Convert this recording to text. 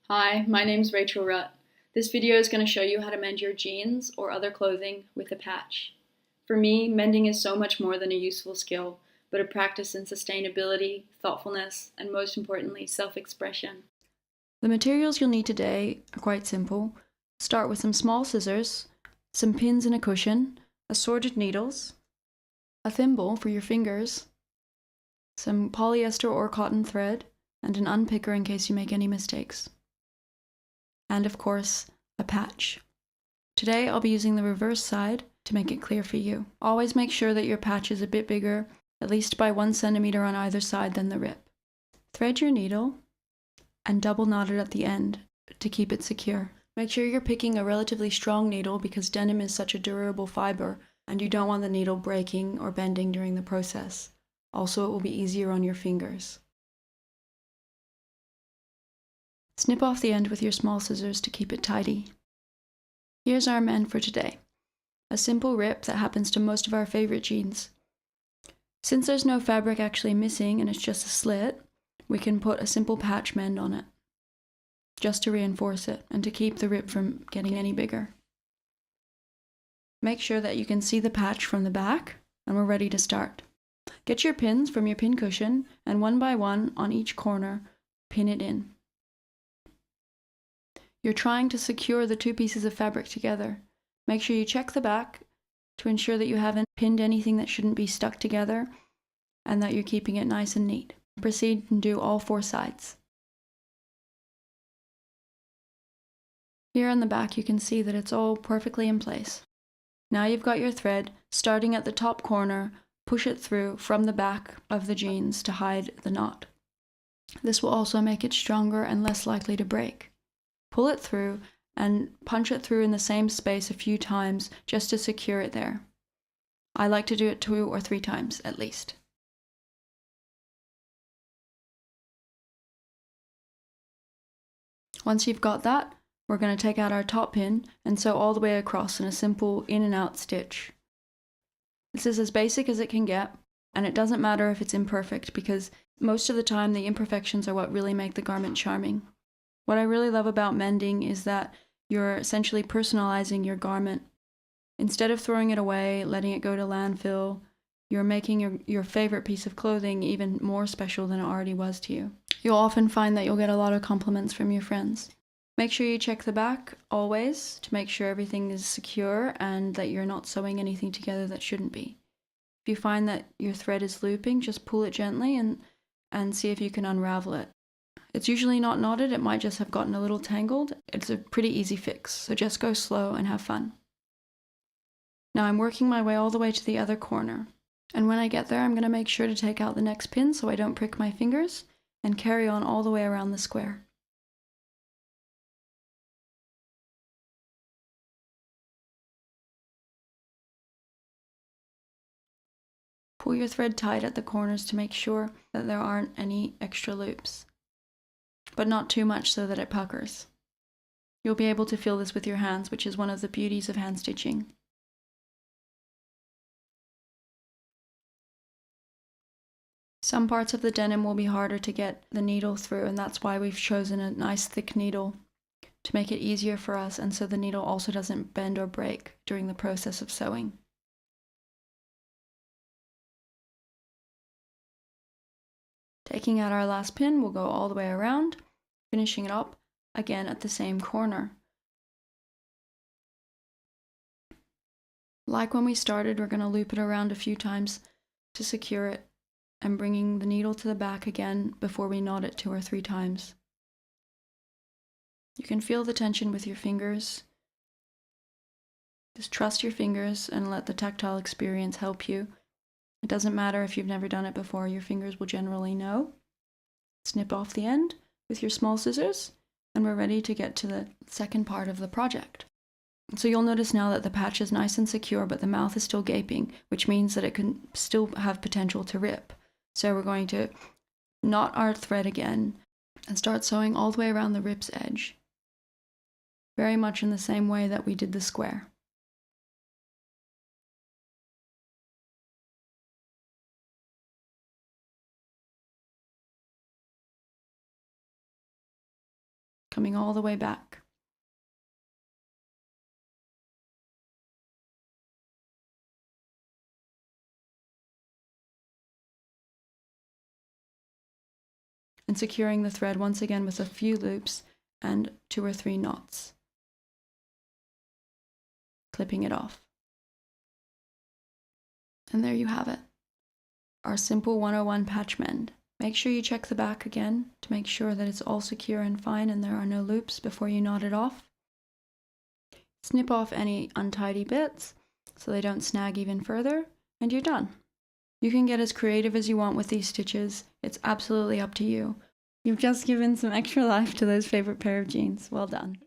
Hi, my name's Rachel Rutt. This video is going to show you how to mend your jeans or other clothing with a patch. For me, mending is so much more than a useful skill, but a practice in sustainability, thoughtfulness, and most importantly, self-expression. The materials you'll need today are quite simple. Start with some small scissors, some pins and a cushion, assorted needles, a thimble for your fingers, some polyester or cotton thread, and an unpicker in case you make any mistakes. And of course, a patch. Today I'll be using the reverse side to make it clear for you. Always make sure that your patch is a bit bigger, at least by 1 centimeter on either side than the rip. Thread your needle and double knot it at the end to keep it secure. Make sure you're picking a relatively strong needle because denim is such a durable fiber and you don't want the needle breaking or bending during the process. Also, it will be easier on your fingers. Snip off the end with your small scissors to keep it tidy. Here's our mend for today. A simple rip that happens to most of our favorite jeans. Since there's no fabric actually missing and it's just a slit, we can put a simple patch mend on it, just to reinforce it and to keep the rip from getting any bigger. Make sure that you can see the patch from the back, and we're ready to start. Get your pins from your pin cushion and one by one on each corner, pin it in. You're trying to secure the two pieces of fabric together. Make sure you check the back to ensure that you haven't pinned anything that shouldn't be stuck together and that you're keeping it nice and neat. Proceed and do all 4 sides. Here on the back you can see that it's all perfectly in place. Now you've got your thread, starting at the top corner, push it through from the back of the jeans to hide the knot. This will also make it stronger and less likely to break. Pull it through and punch it through in the same space a few times just to secure it there. I like to do it 2 or 3 times at least. Once you've got that, we're going to take out our top pin and sew all the way across in a simple in and out stitch. This is as basic as it can get, and it doesn't matter if it's imperfect because most of the time the imperfections are what really make the garment charming. What I really love about mending is that you're essentially personalizing your garment. Instead of throwing it away, letting it go to landfill, you're making your favorite piece of clothing even more special than it already was to you. You'll often find that you'll get a lot of compliments from your friends. Make sure you check the back always to make sure everything is secure and that you're not sewing anything together that shouldn't be. If you find that your thread is looping, just pull it gently and see if you can unravel it. It's usually not knotted, it might just have gotten a little tangled. It's a pretty easy fix, so just go slow and have fun. Now I'm working my way all the way to the other corner. And when I get there, I'm going to make sure to take out the next pin so I don't prick my fingers and carry on all the way around the square. Pull your thread tight at the corners to make sure that there aren't any extra loops, but not too much so that it puckers. You'll be able to feel this with your hands, which is one of the beauties of hand stitching. Some parts of the denim will be harder to get the needle through, and that's why we've chosen a nice thick needle to make it easier for us, and so the needle also doesn't bend or break during the process of sewing. Taking out our last pin, we'll go all the way around, finishing it up again at the same corner. Like when we started, we're going to loop it around a few times to secure it and bringing the needle to the back again before we knot it 2 or 3 times. You can feel the tension with your fingers. Just trust your fingers and let the tactile experience help you. It doesn't matter if you've never done it before, your fingers will generally know. Snip off the end with your small scissors, and we're ready to get to the second part of the project. So you'll notice now that the patch is nice and secure, but the mouth is still gaping, which means that it can still have potential to rip. So we're going to knot our thread again and start sewing all the way around the rip's edge, very much in the same way that we did the square. coming all the way back. And securing the thread once again with a few loops and 2 or 3 knots. Clipping it off. And there you have it. Our simple 101 patch mend. Make sure you check the back again to make sure that it's all secure and fine and there are no loops before you knot it off. Snip off any untidy bits so they don't snag even further, and you're done. You can get as creative as you want with these stitches. It's absolutely up to you. You've just given some extra life to those favorite pair of jeans. Well done.